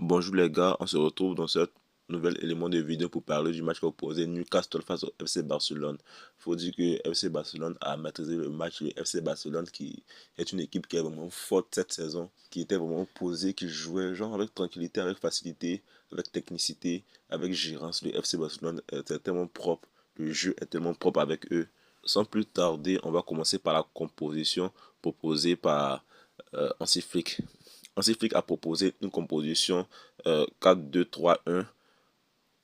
Bonjour les gars, on se retrouve dans ce nouvel élément de vidéo pour parler du match qui opposait Newcastle face au FC Barcelone. Faut dire que FC Barcelone a maîtrisé le match. Le FC Barcelone qui est une équipe qui est vraiment forte cette saison, qui était vraiment posée, qui jouait genre avec tranquillité, avec facilité, avec technicité, avec gérance. Le FC Barcelone était tellement propre, le jeu est tellement propre avec eux. Sans plus tarder, on va commencer par la composition proposée par Hansi Flick. Hansi Flick a proposé une composition 4-2-3-1.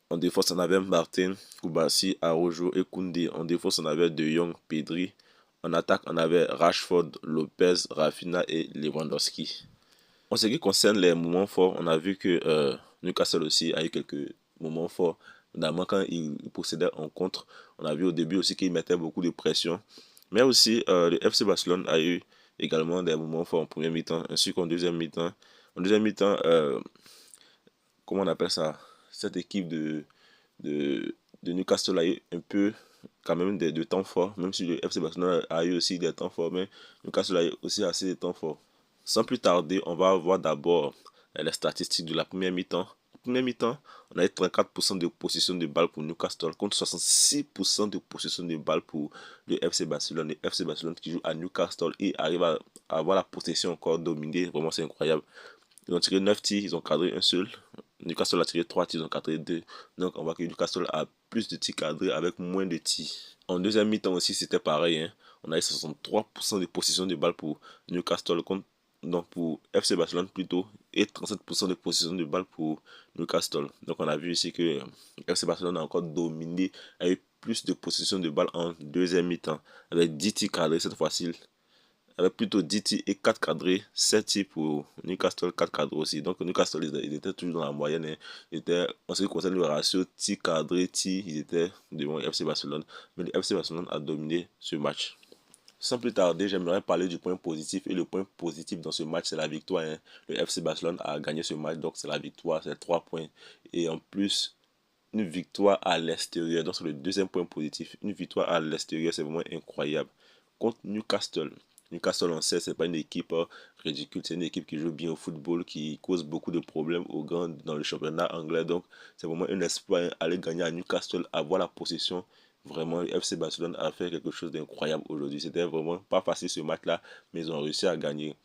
En défense, on avait Martin, Koubassi, Arojo et Koundé. En défense, on avait De Jong, Pedri. En attaque, on avait Rashford, Lopez, Rafinha et Lewandowski. En ce qui concerne les moments forts, on a vu que Newcastle aussi a eu quelques moments forts. Notamment quand il possédait en contre. On a vu au début aussi qu'il mettait beaucoup de pression. Mais aussi, le FC Barcelone a eu également des moments forts en première mi-temps, ainsi qu'en deuxième mi-temps. En deuxième mi-temps, comment on appelle ça? Cette équipe de Newcastle a eu un peu quand même de temps forts, même si le FC Barcelone a eu aussi des temps forts, mais Newcastle a eu aussi assez de temps forts. Sans plus tarder, on va voir d'abord les statistiques de la première mi-temps. Première mi-temps, on a eu 34% de possession de balle pour Newcastle contre 66% de possession de balle pour le FC Barcelone. Le FC Barcelone qui joue à Newcastle et arrive à avoir la possession encore dominée. Vraiment, c'est incroyable. Ils ont tiré 9 tirs, ils ont cadré un seul. Newcastle a tiré 3 tirs, ils ont cadré 2. Donc on voit que Newcastle a plus de tirs cadrés avec moins de tirs. En deuxième mi-temps aussi, c'était pareil. Hein. On a eu 63% de possession de balle pour Newcastle, donc pour FC Barcelone plutôt, et 37% de possession de balle pour Newcastle. Donc on a vu ici que FC Barcelone a encore dominé, a eu plus de possession de balle en deuxième mi-temps, avec 10 tirs cadrés cette fois-ci, avec plutôt 10 tirs et 4 cadrés, 7 tirs pour Newcastle, 4 cadrés aussi. Donc Newcastle, ils étaient toujours dans la moyenne. Hein. En ce qui concerne le ratio tirs cadrés, tirs, ils étaient devant le FC Barcelone. Mais le FC Barcelone a dominé ce match. Sans plus tarder, j'aimerais parler du point positif. Et le point positif dans ce match, c'est la victoire. Hein. Le FC Barcelone a gagné ce match, donc c'est la victoire, c'est 3 points. Et en plus, une victoire à l'extérieur. Donc c'est le deuxième point positif. Une victoire à l'extérieur, c'est vraiment incroyable. Contre Newcastle. Newcastle, on sait, c'est pas une équipe ridicule. C'est une équipe qui joue bien au football, qui cause beaucoup de problèmes aux grands dans le championnat anglais. Donc c'est vraiment un espoir hein, aller gagner à Newcastle, avoir la possession. Vraiment, le FC Barcelone a fait quelque chose d'incroyable aujourd'hui. C'était vraiment pas facile ce match-là, mais ils ont réussi à gagner.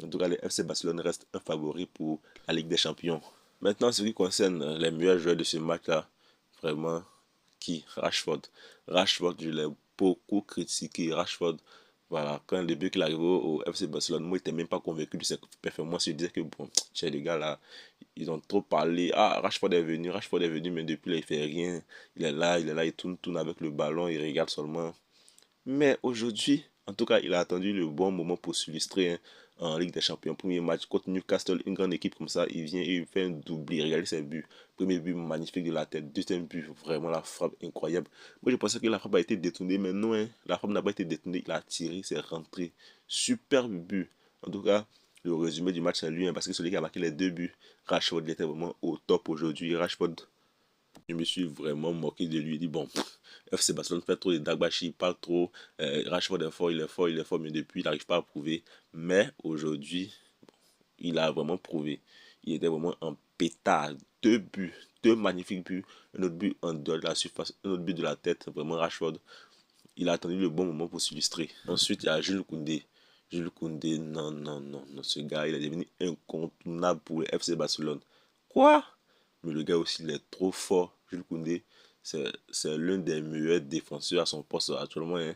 En tout cas, le FC Barcelone reste un favori pour la Ligue des Champions. Maintenant, ce qui concerne les meilleurs joueurs de ce match-là, vraiment, qui Rashford. Rashford, je l'ai beaucoup critiqué. Rashford, voilà, quand le but qu'il arrive au FC Barcelone, moi, je n'étais même pas convaincu de ses performances. Je disais que, bon, chez les gars là, ils ont trop parlé. Ah, Rashford est venu, mais depuis là, il fait rien. Il est là, il tourne avec le ballon, il regarde seulement. Mais aujourd'hui, en tout cas, il a attendu le bon moment pour s'illustrer hein, en Ligue des Champions. Premier match contre Newcastle, une grande équipe comme ça, il vient et il fait un doublé. Regardez ses buts. Premier but magnifique de la tête. Deuxième but, vraiment la frappe incroyable. Moi, je pensais que la frappe a été détournée, mais non, hein, la frappe n'a pas été détournée. Il a tiré, c'est rentré. Superbe but. En tout cas, le résumé du match, c'est lui, hein, parce que celui qui a marqué les deux buts, Rashford, il était vraiment au top aujourd'hui. Rashford, je me suis vraiment moqué de lui. Il dit bon, FC Barcelone fait trop de Dagbashi, il parle trop. Rashford est fort, il est fort, il est fort, mais depuis, il n'arrive pas à prouver. Mais aujourd'hui, il a vraiment prouvé. Il était vraiment en pétard. Deux buts, deux magnifiques buts. Un autre but en dehors de la surface, un autre but de la tête. Vraiment, Rashford, il a attendu le bon moment pour s'illustrer. Ensuite, il y a Jules Koundé. Jules Koundé, non, non, non, non. Ce gars, il est devenu incontournable pour le FC Barcelone. Quoi? Mais le gars aussi, il est trop fort. Jules Koundé, c'est l'un des meilleurs défenseurs à son poste actuellement. Hein.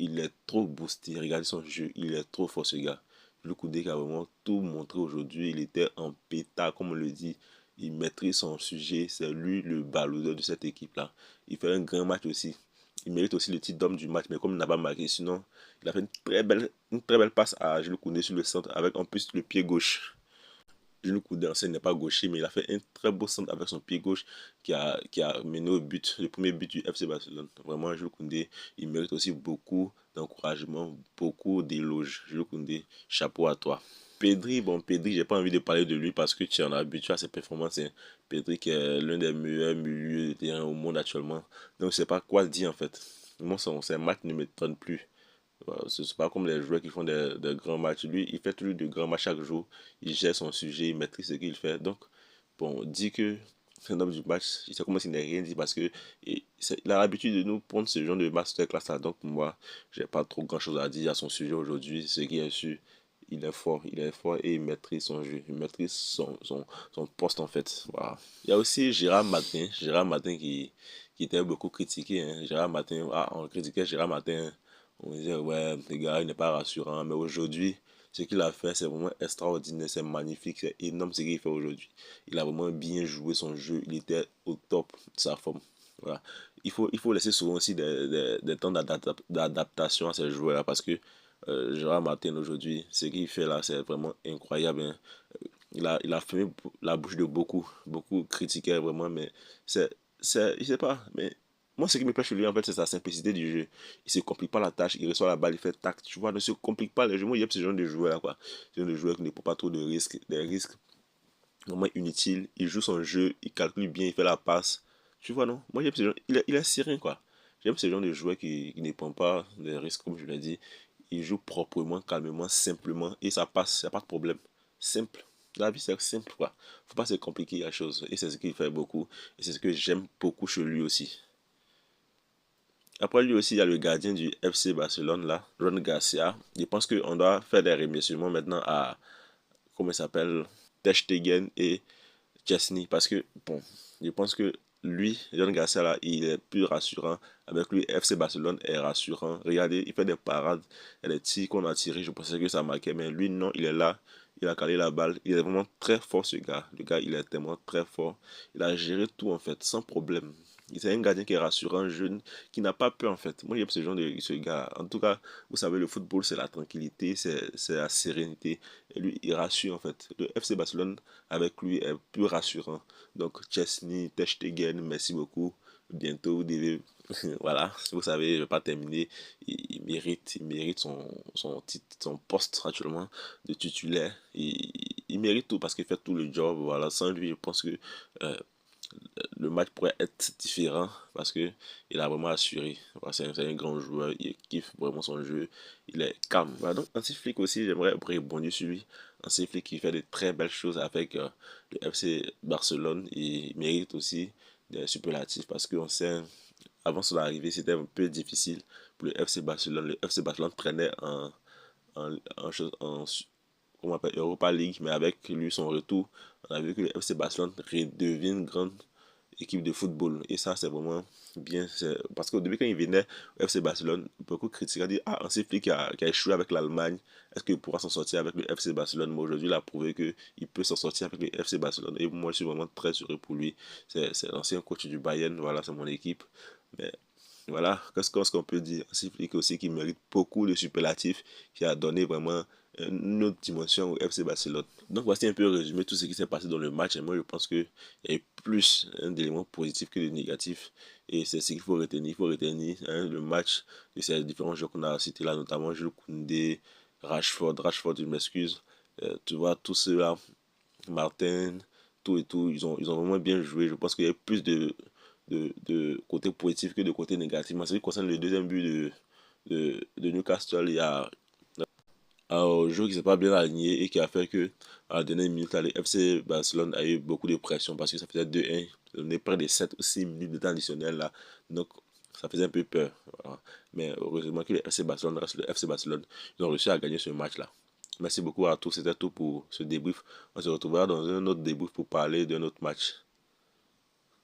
Il est trop boosté. Regardez son jeu. Il est trop fort, ce gars. Jules Koundé qui a vraiment tout montré aujourd'hui. Il était en pétard, comme on le dit. Il maîtrise son sujet. C'est lui le ballonneur de cette équipe-là. Il fait un grand match aussi. Il mérite aussi le titre d'homme du match, mais comme il n'a pas marqué, sinon, il a fait une très belle passe à Jules Koundé sur le centre, avec en plus le pied gauche. Jules Koundé, ancien n'est pas gaucher, mais il a fait un très beau centre avec son pied gauche qui a mené au but, le premier but du FC Barcelone. Vraiment, Jules Koundé, il mérite aussi beaucoup d'encouragement, beaucoup d'éloges. Jules Koundé, chapeau à toi. Pedri, bon, Pedri, j'ai pas envie de parler de lui parce que tu en as habitué à ses performances. Hein. Pedri qui est l'un des meilleurs milieux de terrain au monde actuellement. Donc, je sais pas quoi dire en fait. Moi, ses matchs ne m'étonnent plus. C'est pas comme les joueurs qui font des grands matchs. Lui, il fait toujours de grands matchs chaque jour. Il gère son sujet, il maîtrise ce qu'il fait. Donc, bon, dit que c'est un homme du match, c'est comme s'il n'a rien dit parce que il a l'habitude de nous prendre ce genre de masterclass là. Donc, moi, j'ai pas trop grand chose à dire à son sujet aujourd'hui. Ce qui est sûr, il est fort et il maîtrise son jeu, il maîtrise son poste en fait. Voilà. Il y a aussi Gérard Martin qui était beaucoup critiqué. Hein. Gérard Martin, on critiquait Gérard Martin, on disait, ouais, le gars, il n'est pas rassurant. Mais aujourd'hui, ce qu'il a fait, c'est vraiment extraordinaire, c'est magnifique, c'est énorme ce qu'il fait aujourd'hui. Il a vraiment bien joué son jeu, il était au top de sa forme. Voilà. Il faut laisser souvent aussi des temps d'adaptation à ces joueurs-là parce que Gérard Martin aujourd'hui, ce qu'il fait là, c'est vraiment incroyable. Hein. Il a fermé la bouche de beaucoup critiquaient vraiment, mais je sais pas, mais moi ce qui me plaît chez lui en fait, c'est sa simplicité du jeu. Il se complique pas la tâche, il reçoit la balle, il fait tac, tu vois, ne se complique pas les jeux. Moi, il y a ce genre de joueur là, quoi. Ce genre de joueur qui ne prend pas trop de risques, des risques vraiment inutiles. Il joue son jeu, il calcule bien, il fait la passe. Tu vois, non? Moi, j'aime ce genre, il est serein, quoi. J'aime ce genre de joueur qui ne prend pas de risques, comme je l'ai dit. Il joue proprement, calmement, simplement, et ça passe, il n'y a pas de problème. Simple. La vie, c'est simple, quoi. Faut pas se compliquer la chose. Et c'est ce qu'il fait beaucoup. Et c'est ce que j'aime beaucoup chez lui aussi. Après lui aussi, il y a le gardien du FC Barcelone, là, Ron Garcia. Je pense qu'on doit faire des remerciements maintenant à, comment il s'appelle, Ter Stegen et Chesney. Parce que, bon, je pense que lui, Ron Garcia, là, il est plus rassurant. Avec lui, FC Barcelone est rassurant. Regardez, il fait des parades. Il y a des tirs qu'on a tirés. Je pensais que ça marquait. Mais lui, non, il est là. Il a calé la balle. Il est vraiment très fort, ce gars. Le gars, il est tellement très fort. Il a géré tout, en fait, sans problème. C'est un gardien qui est rassurant, jeune, qui n'a pas peur en fait. Moi, j'aime ce genre de ce gars. En tout cas, vous savez, le football, c'est la tranquillité, c'est la sérénité. Et lui, il rassure en fait. Le FC Barcelone, avec lui, est plus rassurant. Donc, Chesney, Ter Stegen, merci beaucoup. Bientôt, vous devez. Voilà, vous savez, je ne vais pas terminer. Il mérite son titre, son poste actuellement de titulaire. Il mérite tout parce qu'il fait tout le job. Voilà, sans lui, je pense que euh, le match pourrait être différent parce que il a vraiment assuré. Voilà, c'est un grand joueur, il kiffe vraiment son jeu, il est calme. Voilà, donc Hansi Flick aussi, j'aimerais rebondir sur lui. Hansi Flick qui fait de très belles choses avec le FC Barcelone et il mérite aussi des superlatifs parce qu'on sait, avant son arrivée, c'était un peu difficile pour le FC Barcelone. Le FC Barcelone traînait en comment on appelle, Europa League, mais avec lui, son retour, on a vu que le FC Barcelone redevient une grande équipe de football. Et ça, c'est vraiment bien. Parce qu'au début, quand il venait au FC Barcelone, beaucoup critiquaient, disaient, ah, Hansi Flick qui a échoué avec l'Allemagne, est-ce qu'il pourra s'en sortir avec le FC Barcelone? Mais aujourd'hui, il a prouvé qu'il peut s'en sortir avec le FC Barcelone. Et moi, je suis vraiment très heureux pour lui. C'est l'ancien coach du Bayern, voilà, c'est mon équipe. Mais voilà, qu'est-ce qu'on peut dire? Hansi Flick aussi qui mérite beaucoup de superlatifs, qui a donné vraiment une autre dimension au FC Barcelone. Donc voici un peu résumé tout ce qui s'est passé dans le match. Et moi, je pense qu'il y a eu plus d'éléments positifs que de négatifs. Et c'est ce qu'il faut retenir. Il faut retenir le match de ces différents joueurs qu'on a cités là, notamment Jules Koundé, Rashford, je m'excuse. Tu vois, tous ceux-là, Martin, tout et tout, ils ont vraiment bien joué. Je pense qu'il y a eu plus de côté positif que de côté négatif. Mais ce qui concerne le deuxième but de Newcastle, il y a un jeu qui s'est pas bien aligné et qui a fait que à la dernière minute, le FC Barcelone a eu beaucoup de pression parce que ça faisait 2-1. On est près de 7 ou 6 minutes de temps additionnel là. Donc ça faisait un peu peur. Voilà. Mais heureusement que le FC Barcelone reste le FC Barcelone. Ils ont réussi à gagner ce match là. Merci beaucoup à tous. C'était tout pour ce débrief. On se retrouvera dans un autre débrief pour parler d'un autre match.